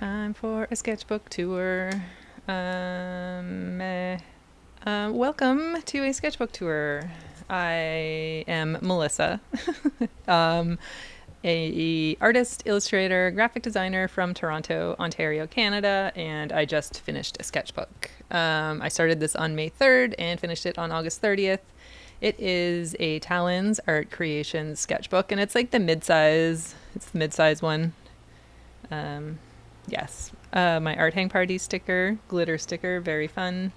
Time for a sketchbook tour. Welcome to a sketchbook tour. I am Melissa, a artist, illustrator, graphic designer from Toronto, Ontario, Canada, and I just finished a sketchbook. I started this on May 3rd and finished it on August 30th. It is a Talons Art Creations sketchbook, and it's like the mid-size. It's the mid-size one. Yes. My art hang party sticker, glitter sticker, very fun.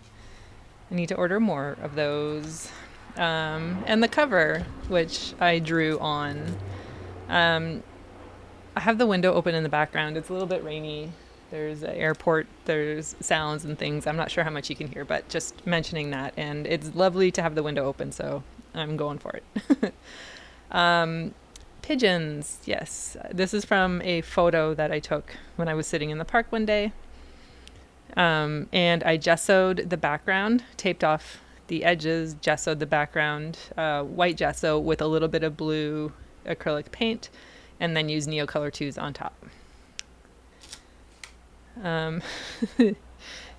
I need to order more of those. And the cover, which I drew on. I have the window open in the background. It's a little bit rainy. There's an airport, there's sounds and things. I'm not sure how much you can hear, but just mentioning that. And it's lovely to have the window open, so I'm going for it. Pigeons, yes. This is from a photo that I took when I was sitting in the park one day. And I gessoed the background, taped off the edges, gessoed the background, white gesso with a little bit of blue acrylic paint, and then used Neocolor 2s on top.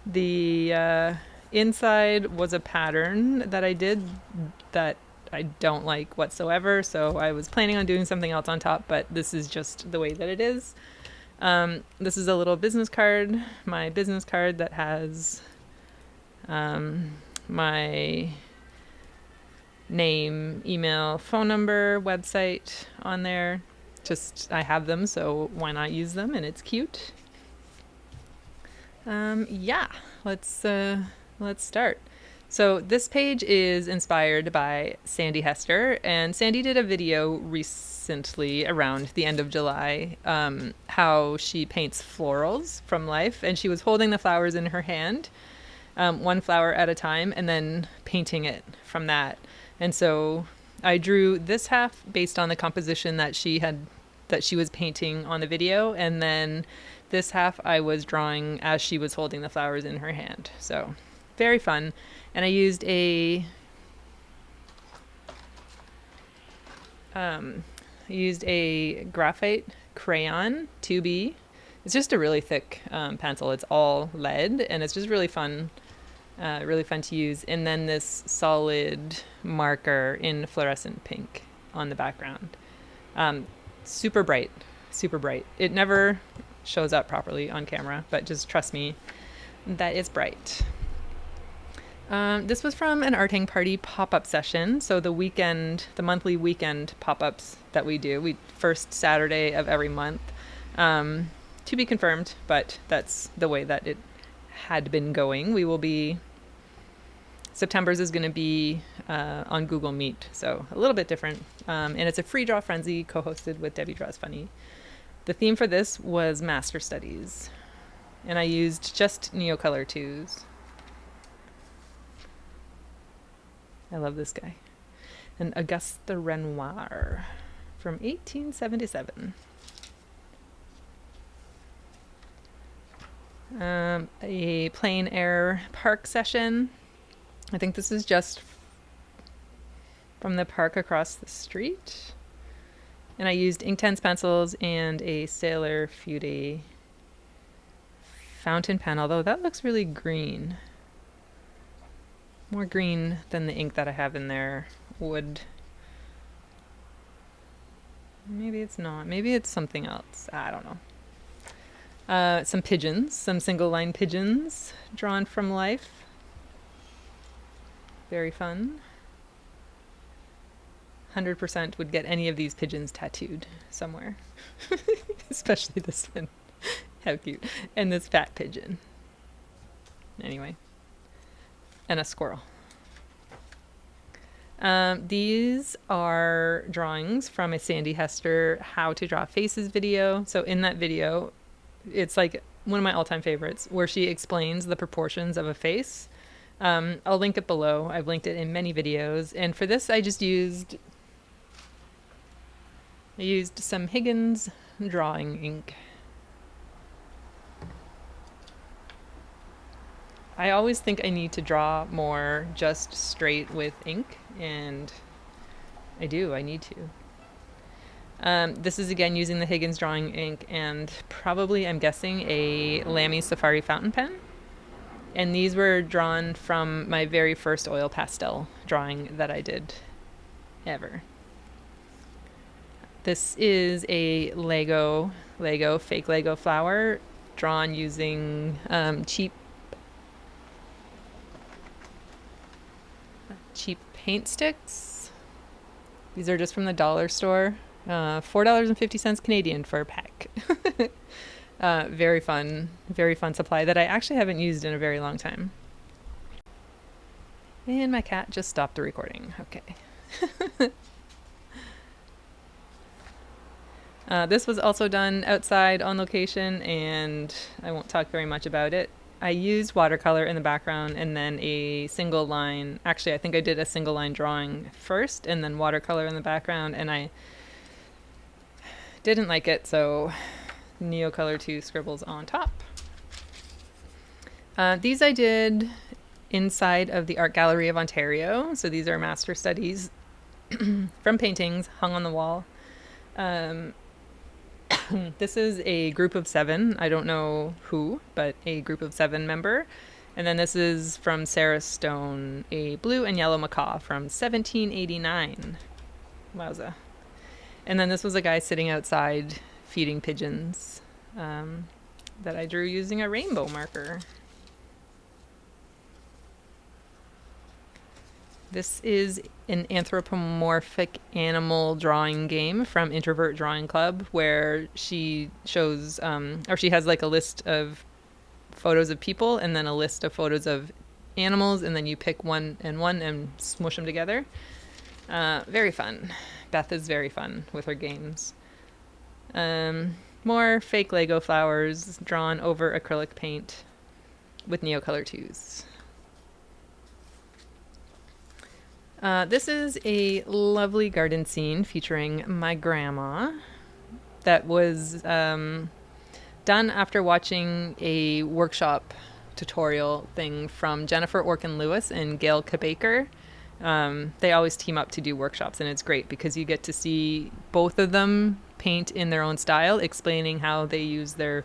The inside was a pattern that I did that I don't like whatsoever, so I was planning on doing something else on top, but this is just the way that it is. This is a little business card, my business card that has my name, email, phone number, website on there. Just, I have them, so why not use them? And it's cute. Yeah, let's start. So this page is inspired by Sandi Hester, and Sandi did a video recently around the end of July, how she paints florals from life, and she was holding the flowers in her hand, one flower at a time, and then painting it from that. And so I drew this half based on the composition that she was painting on the video, and then this half I was drawing as she was holding the flowers in her hand. So very fun. And I used a graphite crayon 2B. It's just a really thick pencil. It's all lead, and it's just really fun to use. And then this solid marker in fluorescent pink on the background. Super bright. It never shows up properly on camera, but just trust me that it's bright. This was from an art hang party pop-up session. So the monthly weekend pop-ups that we do, first Saturday of every month, to be confirmed, but that's the way that it had been going. September's is going to be on Google Meet, so a little bit different. And it's a free draw frenzy co-hosted with Debbie Draws Funny. The theme for this was Master Studies, and I used just Neocolor 2s. I love this guy. An Auguste Renoir from 1877. A plein air park session. I think this is just from the park across the street. And I used Inktense pencils and a Sailor Fude fountain pen, although that looks really green. More green than the ink that I have in there would. Maybe it's not. Maybe it's something else. I don't know. Some pigeons, some single line pigeons drawn from life. Very fun. 100% would get any of these pigeons tattooed somewhere. Especially this one. How cute. And this fat pigeon. Anyway. And a squirrel. These are drawings from a Sandi Hester How to Draw Faces video. So in that video, it's like one of my all-time favorites, where she explains the proportions of a face. I'll link it below. I've linked it in many videos. And for this, I used some Higgins drawing ink. I always think I need to draw more just straight with ink, and I do. I need to. This is again using the Higgins drawing ink and probably, I'm guessing, a Lamy Safari fountain pen. And these were drawn from my very first oil pastel drawing that I did ever. This is a Lego fake Lego flower drawn using cheap paint sticks. These are just from the dollar store. $4.50 Canadian for a pack. Very fun supply that I actually haven't used in a very long time. And my cat just stopped the recording. Okay. This was also done outside on location, and I won't talk very much about it. I used watercolor in the background and then a single line. Actually, I think I did a single line drawing first and then watercolor in the background, and I didn't like it, so Neocolor 2 scribbles on top. These I did inside of the Art Gallery of Ontario. So these are master studies from paintings hung on the wall. This is a group of 7. I don't know who, but a group of 7 member. And then this is from Sarah Stone, a blue and yellow macaw from 1789. Wowza. And then this was a guy sitting outside feeding pigeons that I drew using a rainbow marker. This is an anthropomorphic animal drawing game from Introvert Drawing Club, where she shows, or she has like a list of photos of people and then a list of photos of animals, and then you pick one and smush them together. Very fun. Beth is very fun with her games. More fake Lego flowers drawn over acrylic paint with Neocolor 2s. This is a lovely garden scene featuring my grandma that was done after watching a workshop tutorial thing from Jennifer Orkin Lewis and Gail Kabaker. They always team up to do workshops, and it's great because you get to see both of them paint in their own style, explaining how they use their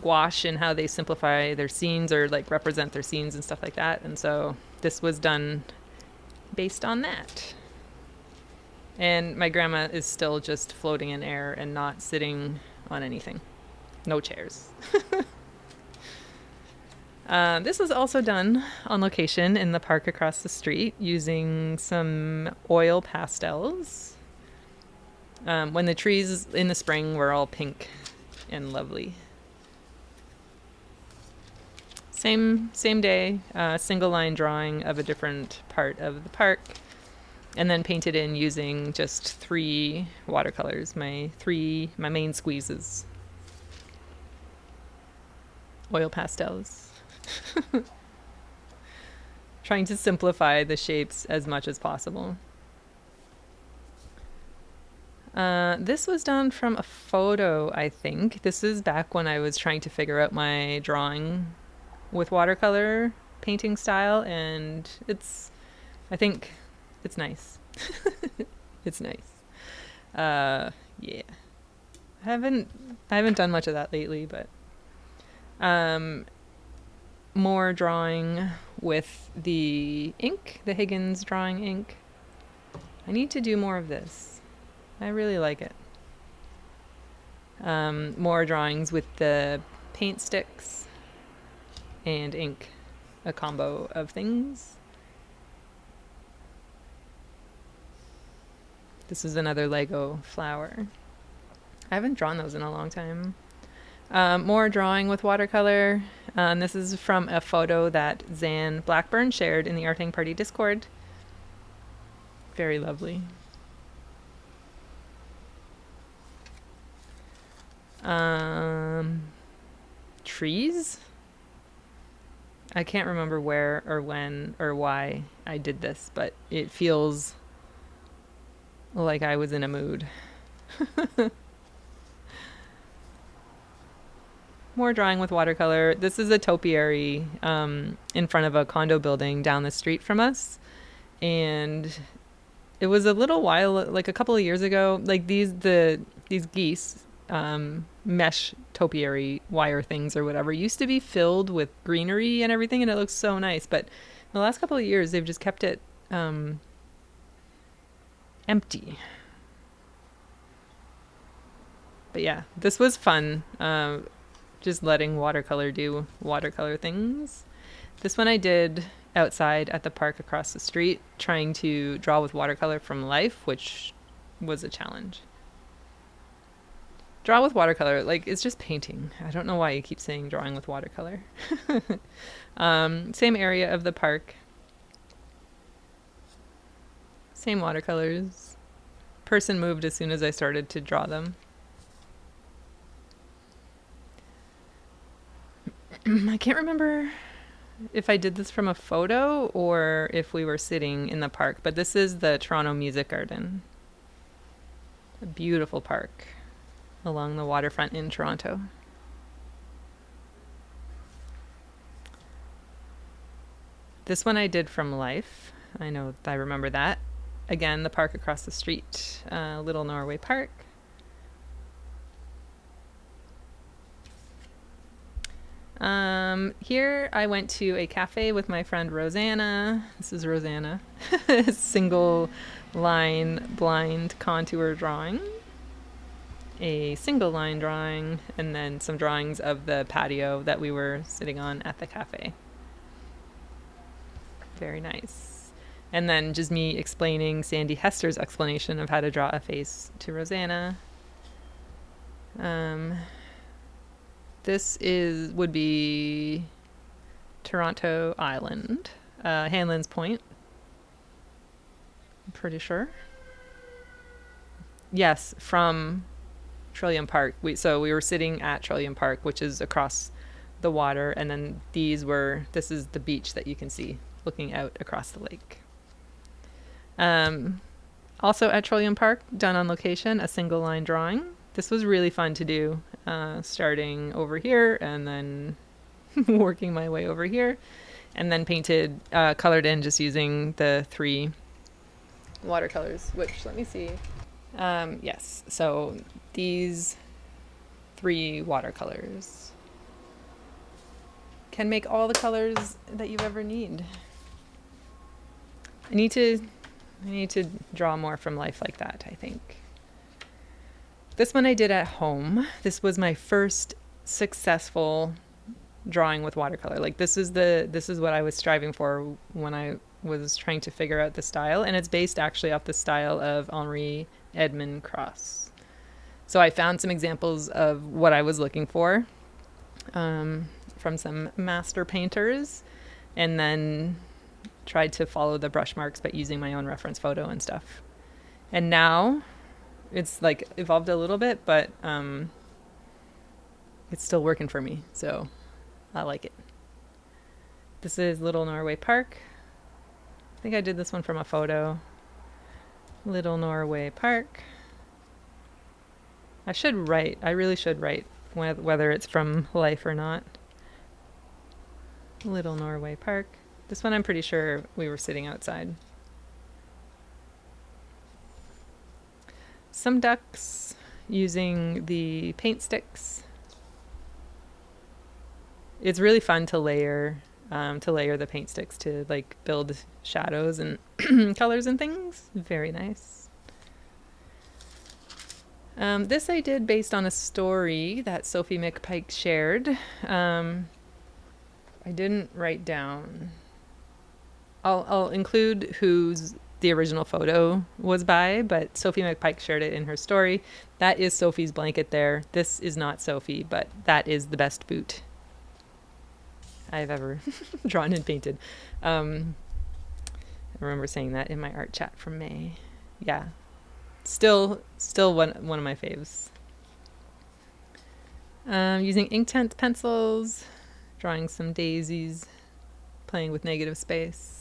gouache and how they simplify their scenes or like represent their scenes and stuff like that. And so this was done based on that. And my grandma is still just floating in air and not sitting on anything. No chairs. This was also done on location in the park across the street using some oil pastels. When the trees in the spring were all pink and lovely. Same day, single line drawing of a different part of the park, and then painted in using just 3 watercolors, my main squeezes. Oil pastels. Trying to simplify the shapes as much as possible. This was done from a photo, I think. This is back when I was trying to figure out my drawing with watercolor painting style, and I think it's nice. It's nice. Yeah. I haven't done much of that lately, but more drawing with the ink, the Higgins drawing ink. I need to do more of this. I really like it. More drawings with the paint sticks and ink, a combo of things. This is another Lego flower. I haven't drawn those in a long time. More drawing with watercolor. This is from a photo that Zan Blackburn shared in the Arting Party Discord. Very lovely. Trees? I can't remember where or when or why I did this, but it feels like I was in a mood. More drawing with watercolor. This is a topiary in front of a condo building down the street from us. And it was a little while, like a couple of years ago, like the these geese, mesh topiary wire things or whatever, used to be filled with greenery and everything, and it looks so nice. But in the last couple of years, they've just kept it empty. But yeah, this was fun. Just letting watercolor do watercolor things. This one I did outside at the park across the street, trying to draw with watercolor from life, which was a challenge. Draw with watercolor, like, it's just painting. I don't know why you keep saying drawing with watercolor. Same area of the park. Same watercolors. Person moved as soon as I started to draw them. I can't remember if I did this from a photo or if we were sitting in the park, but this is the Toronto Music Garden. A beautiful park along the waterfront in Toronto. This one I did from life. I remember that. Again, the park across the street, Little Norway Park. Here I went to a cafe with my friend Rosanna. This is Rosanna. Single line blind contour drawing. A single line drawing, and then some drawings of the patio that we were sitting on at the cafe. Very nice. And then just me explaining Sandi Hester's explanation of how to draw a face to Rosanna. This would be Toronto Island, Hanlan's Point. I'm pretty sure. Yes, from Trillium Park. So we were sitting at Trillium Park, which is across the water, and then this is the beach that you can see looking out across the lake. Also at Trillium Park, done on location, a single line drawing. This was really fun to do, starting over here and then working my way over here, and then painted, colored in just using the 3 watercolors, which, let me see. Yes, so these 3 watercolors can make all the colors that you ever need. I need to draw more from life like that, I think. This one I did at home. This was my first successful drawing with watercolor. Like, this is what I was striving for when I was trying to figure out the style, and it's based actually off the style of Henri Edmond Cross. So I found some examples of what I was looking for from some master painters, and then tried to follow the brush marks but using my own reference photo and stuff. And now it's like evolved a little bit, but it's still working for me, so I like it. This is Little Norway Park. I think I did this one from a photo. Little Norway Park. I really should write whether it's from life or not. Little Norway Park. This one I'm pretty sure we were sitting outside. Some ducks using the paint sticks. It's really fun to layer the paint sticks to like build shadows and colors and things. Very nice. This I did based on a story that Sophie McPike shared. I didn't write down. I'll include whose the original photo was by, but Sophie McPike shared it in her story. That is Sophie's blanket there. This is not Sophie, but that is the best boot I've ever drawn and painted. I remember saying that in my art chat from May. Yeah. Still one of my faves. Using Inktense pencils, drawing some daisies, playing with negative space.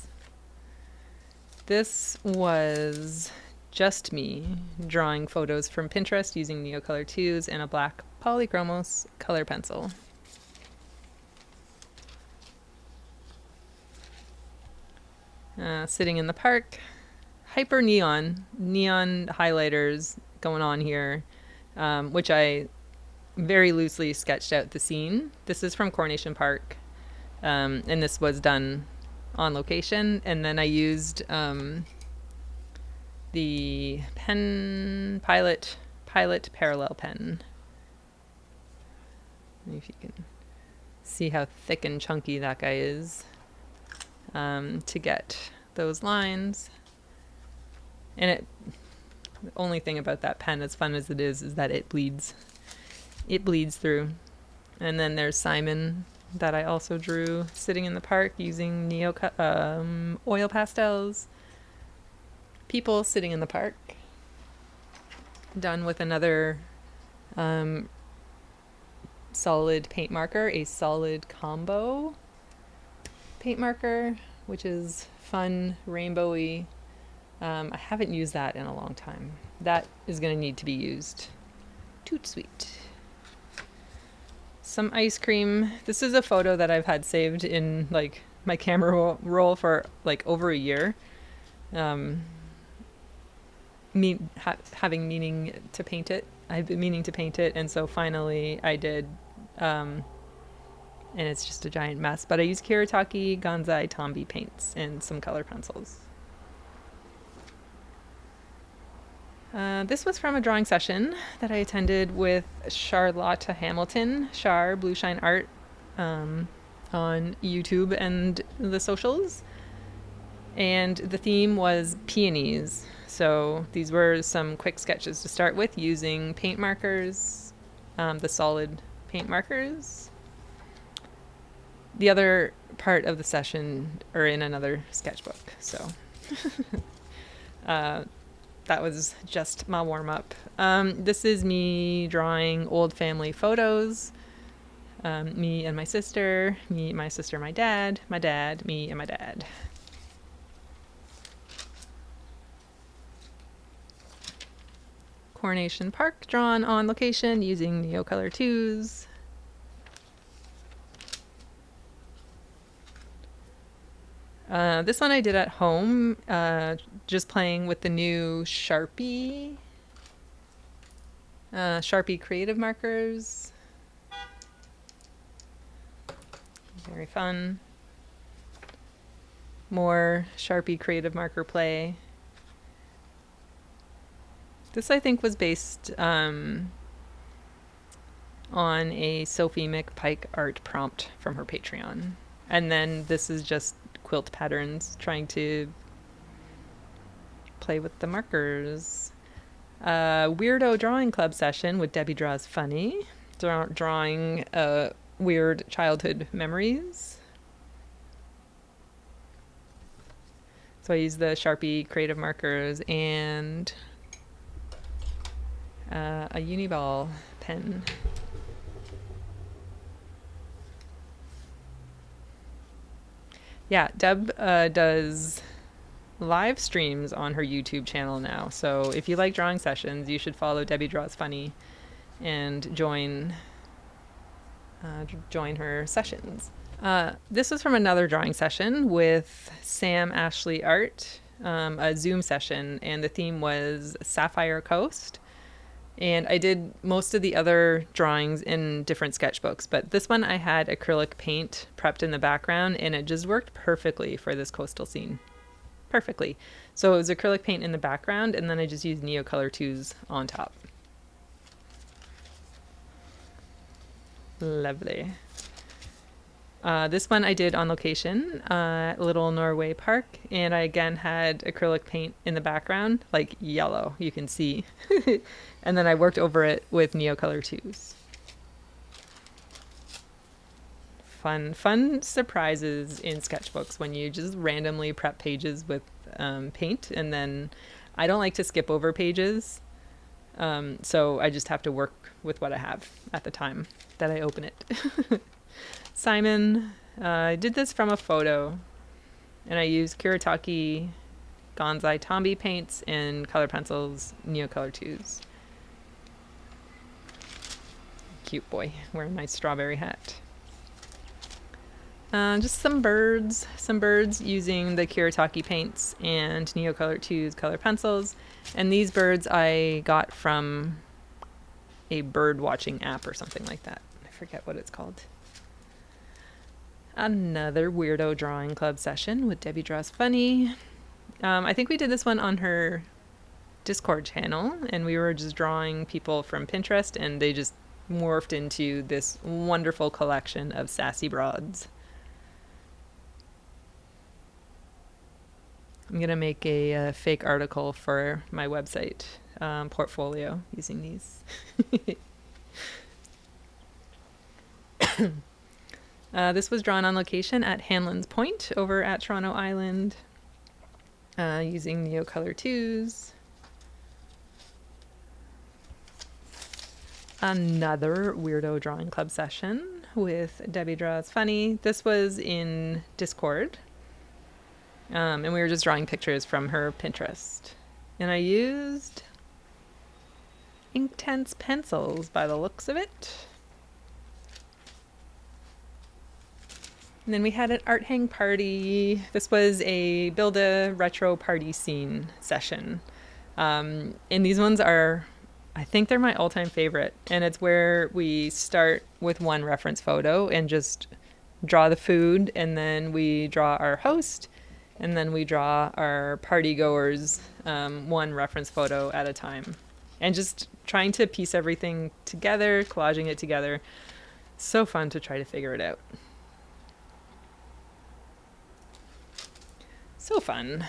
This was just me drawing photos from Pinterest using Neocolor 2s and a black Polychromos color pencil. Sitting in the park, hyper neon highlighters going on here. which I very loosely sketched out the scene. This is from Coronation Park, and this was done on location. And then I used the pen pilot parallel pen. If you can see how thick and chunky that guy is, to get those lines. And the only thing about that pen, as fun as it is that it bleeds. It bleeds through. And then there's Simon, that I also drew, sitting in the park using oil pastels. People sitting in the park. Done with another solid paint marker, a solid combo paint marker, which is fun, rainbowy. I haven't used that in a long time. That is going to need to be used. Toot sweet. Some ice cream. This is a photo that I've had saved in like my camera roll for like over a year. Having meaning to paint it. I've been meaning to paint it, and so finally I did. And it's just a giant mess. But I used Kiritaki Ganzai Tombi paints and some color pencils. This was from a drawing session that I attended with Charlotta Hamilton, Char Blue Shine Art, on YouTube and the socials. And the theme was peonies. So these were some quick sketches to start with using paint markers, the solid paint markers. The other part of the session are in another sketchbook. So that was just my warm-up. This is me drawing old family photos. Me and my sister, my sister, my dad, me and my dad. Coronation Park, drawn on location using Neocolor 2s. This one I did at home, just playing with the new Sharpie creative markers. Very fun. More Sharpie creative marker play. This, I think, was based on a Sophie McPike art prompt from her Patreon. And then this is just quilt patterns, trying to play with the markers. Weirdo drawing club session with Debbie Draws Funny, drawing weird childhood memories. So I used the Sharpie creative markers and a Uniball pen. Yeah, Deb does live streams on her YouTube channel now. So if you like drawing sessions, you should follow Debbie Draws Funny and join her sessions. This was from another drawing session with Sam Ashley Art, a Zoom session, and the theme was Sapphire Coast. And I did most of the other drawings in different sketchbooks, but this one I had acrylic paint prepped in the background, and it just worked perfectly for this coastal scene. Perfectly. So it was acrylic paint in the background, and then I just used Neocolor 2s on top. Lovely. This one I did on location at Little Norway Park, and I again had acrylic paint in the background, like yellow, you can see. And then I worked over it with Neocolor 2s. Fun surprises in sketchbooks when you just randomly prep pages with paint, and then I don't like to skip over pages, so I just have to work with what I have at the time that I open it. Simon, I did this from a photo, and I used Kiritaki Ganzai Tombi paints and color pencils, Neocolor 2s. Cute boy, wearing my strawberry hat. Just some birds using the Kiritaki paints and Neocolor 2's color pencils. And these birds I got from a bird watching app or something like that. I forget what it's called. Another weirdo drawing club session with Debbie Draws Funny. I think we did this one on her Discord channel, and we were just drawing people from Pinterest, and they just morphed into this wonderful collection of sassy broads. I'm gonna make a fake article for my website portfolio using these. This was drawn on location at Hanlon's Point over at Toronto Island, using Neocolor 2s. Another weirdo drawing club session with Debbie Draws Funny. This was in Discord, and we were just drawing pictures from her Pinterest. And I used Inktense pencils by the looks of it. And then we had an art hang party. This was a build a retro party scene session. And these ones are, I think they're my all-time favorite. And it's where we start with one reference photo and just draw the food, and then we draw our host, and then we draw our party goers, one reference photo at a time. And just trying to piece everything together, collaging it together. So fun to try to figure it out. So fun.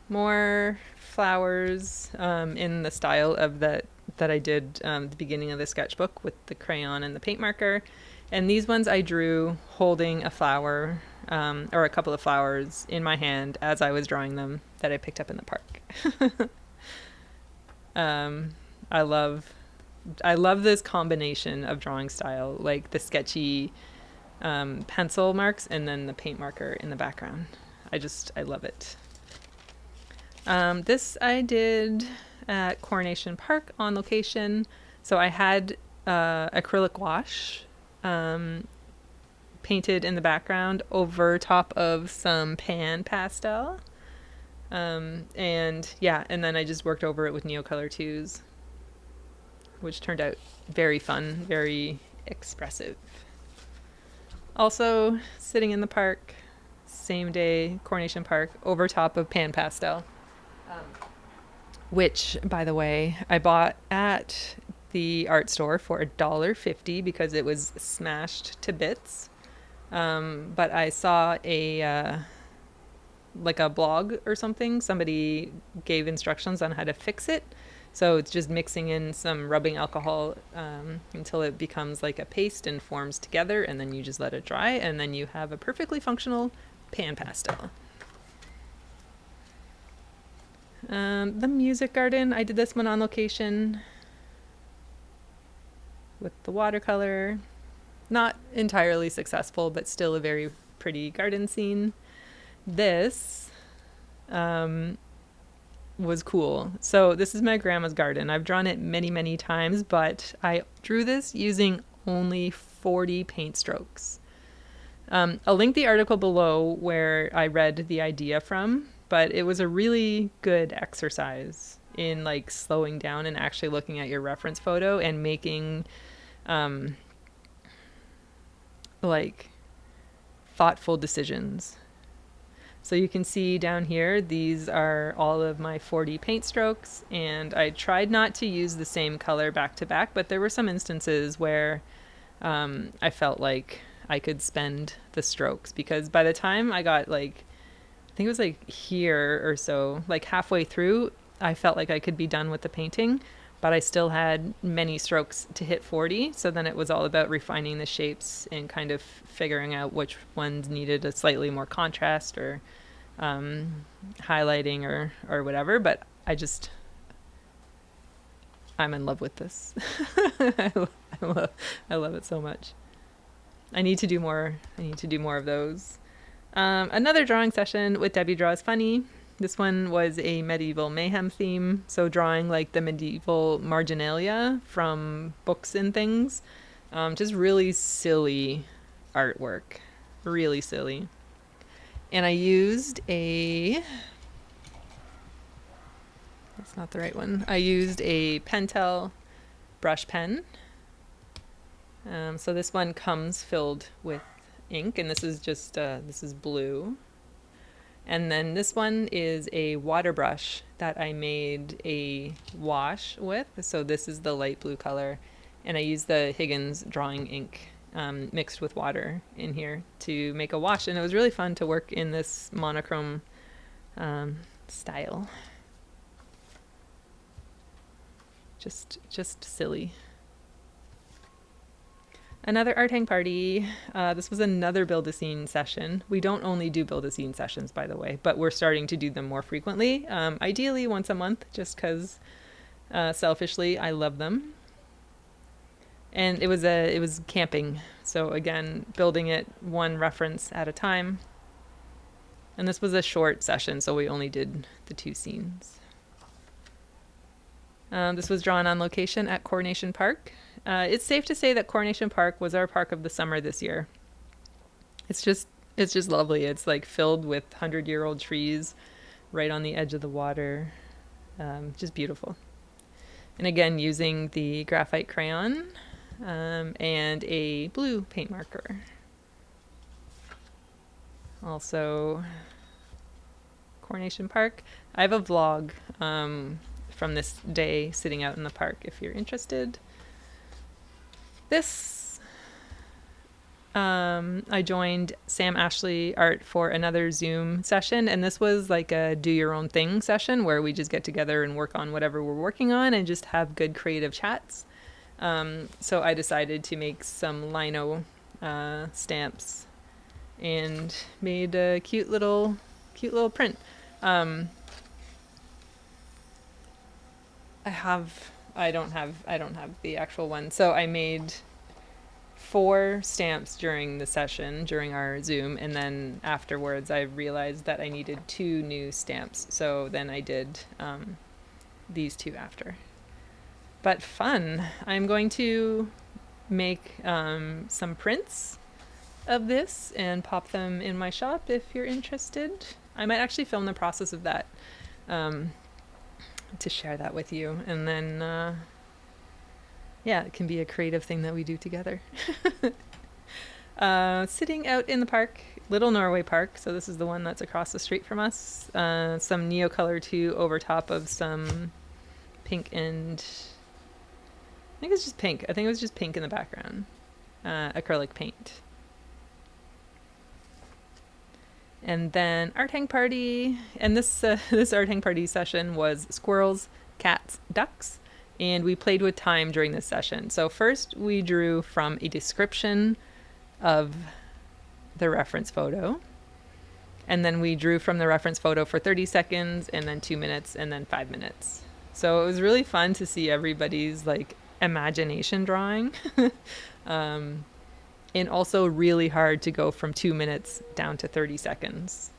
More flowers in the style of that I did the beginning of the sketchbook with the crayon and the paint marker. And these ones I drew holding a flower or a couple of flowers in my hand as I was drawing them that I picked up in the park. I love this combination of drawing style, like the sketchy pencil marks and then the paint marker in the background. I love it. This I did at Coronation Park on location. So I had acrylic wash painted in the background over top of some pan pastel. And then I just worked over it with Neocolor 2s, which turned out very fun, very expressive. Also, sitting in the park, same day, Coronation Park, over top of pan pastel, which, by the way, I bought at the art store for $1.50 because it was smashed to bits. But I saw a blog or something. Somebody gave instructions on how to fix it. So it's just mixing in some rubbing alcohol until it becomes like a paste and forms together, and then you just let it dry, and then you have a perfectly functional pan pastel. The music garden, I did this one on location with the watercolor. Not entirely successful, but still a very pretty garden scene. This was cool. So this is my grandma's garden. I've drawn it many, many times, but I drew this using only 40 paint strokes. I'll link the article below where I read the idea from, but it was a really good exercise in like slowing down and actually looking at your reference photo and making like thoughtful decisions. So you can see down here, these are all of my 40 paint strokes, and I tried not to use the same color back to back, but there were some instances where I felt like I could spend the strokes, because by the time I got like, I think it was like here or so, like halfway through, I felt like I could be done with the painting, but I still had many strokes to hit 40. So then it was all about refining the shapes and kind of figuring out which ones needed a slightly more contrast or highlighting or whatever. But I'm in love with this. I love it so much. I need to do more of those. Another drawing session with Debbie Draws Funny. This one was a medieval mayhem theme, so drawing like the medieval marginalia from books and things. Just really silly artwork. Really silly. And I used that's not the right one. I used a Pentel brush pen. So this one comes filled with ink, and this is just this is blue. And then this one is a water brush that I made a wash with. So this is the light blue color, and I used the Higgins drawing ink mixed with water in here to make a wash, and it was really fun to work in this monochrome style. Just silly. Another art hang party. This was another Build-A-Scene session. We don't only do Build-A-Scene sessions, by the way, but we're starting to do them more frequently. Ideally once a month, just because selfishly I love them. And it was camping. So again, building it one reference at a time. And this was a short session, so we only did the 2 scenes. This was drawn on location at Coronation Park. It's safe to say that Coronation Park was our park of the summer this year. It's just lovely. It's like filled with 100-year-old trees right on the edge of the water. Just beautiful. And again, using the graphite crayon and a blue paint marker. Also, Coronation Park. I have a vlog from this day sitting out in the park if you're interested. This, I joined Sam Ashley Art for another Zoom session, and this was like a do your own thing session where we just get together and work on whatever we're working on and just have good creative chats. So I decided to make some lino stamps and made a cute little print. I don't have the actual one. So I made 4 stamps during the session, during our Zoom, and then afterwards I realized that I needed 2 new stamps. So then I did these 2 after. But fun. I'm going to make some prints of this and pop them in my shop if you're interested. I might actually film the process of that. To share that with you, and then it can be a creative thing that we do together. Sitting out in the park, Little Norway Park, so this is the one that's across the street from us. Some Neocolor 2 over top of some pink and I think it's just pink. I think it was just pink in the background. Acrylic paint. And then art hang party, and this art hang party session was squirrels, cats, ducks, and we played with time during this session. So first we drew from a description of the reference photo, and then we drew from the reference photo for 30 seconds, and then 2 minutes, and then 5 minutes. So it was really fun to see everybody's like imagination drawing. And also really hard to go from 2 minutes down to 30 seconds.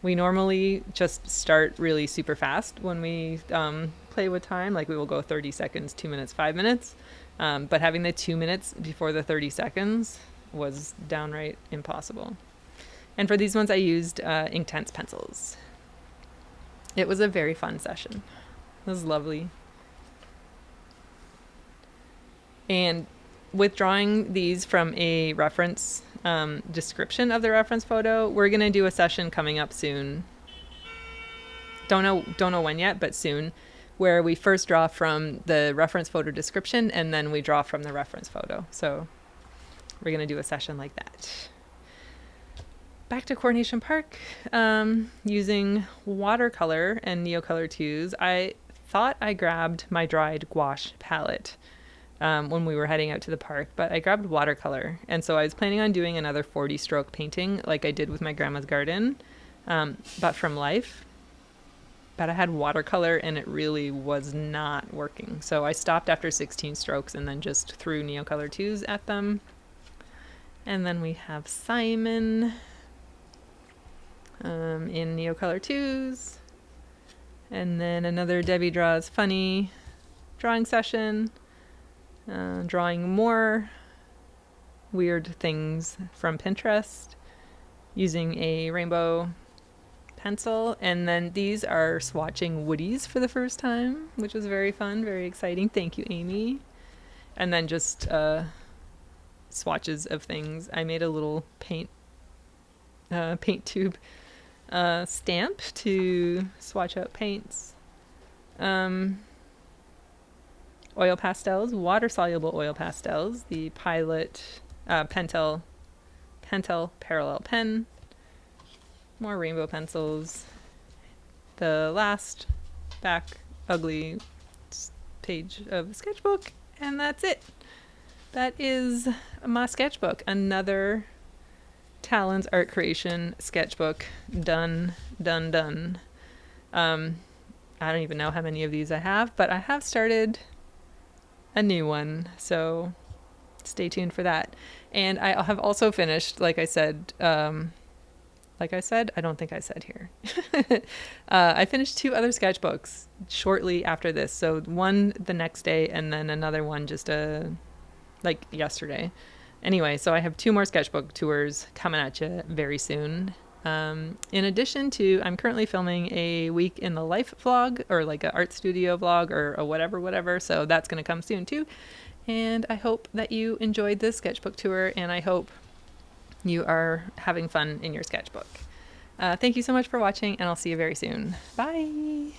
We normally just start really super fast when we play with time. Like we will go 30 seconds, 2 minutes, 5 minutes. But having the 2 minutes before the 30 seconds was downright impossible. And for these ones, I used Inktense pencils. It was a very fun session. It was lovely. And with drawing these from a reference description of the reference photo, we're going to do a session coming up soon. Don't know when yet, but soon, where we first draw from the reference photo description and then we draw from the reference photo. So we're going to do a session like that. Back to Coronation Park, using watercolor and Neocolor 2s. I thought I grabbed my dried gouache palette when we were heading out to the park, but I grabbed watercolor, and so I was planning on doing another 40-stroke painting like I did with my grandma's garden, but from life. But I had watercolor and it really was not working, so I stopped after 16 strokes and then just threw Neocolor 2s at them. And then we have Simon in Neocolor 2s, and then another Debbie Draws Funny drawing session. Drawing more weird things from Pinterest using a rainbow pencil. And then these are swatching woodies for the first time, which was very fun, very exciting. Thank you, Amy. And then just swatches of things. I made a little paint tube stamp to swatch out paints. Oil pastels, water-soluble oil pastels, the Pilot Pentel Parallel Pen, more rainbow pencils, the last back ugly page of the sketchbook, and that's it. That is my sketchbook. Another Talon's Art Creation sketchbook done. I don't even know how many of these I have, but I have started a new one, so stay tuned for that. And I have also finished, like I said, I don't think I said here. I finished 2 other sketchbooks shortly after this. So one the next day and then another one just like yesterday. Anyway, so I have 2 more sketchbook tours coming at you very soon. In addition to, I'm currently filming a week in the life vlog, or like an art studio vlog, or a whatever. So that's going to come soon too. And I hope that you enjoyed this sketchbook tour, and I hope you are having fun in your sketchbook. Thank you so much for watching, and I'll see you very soon. Bye!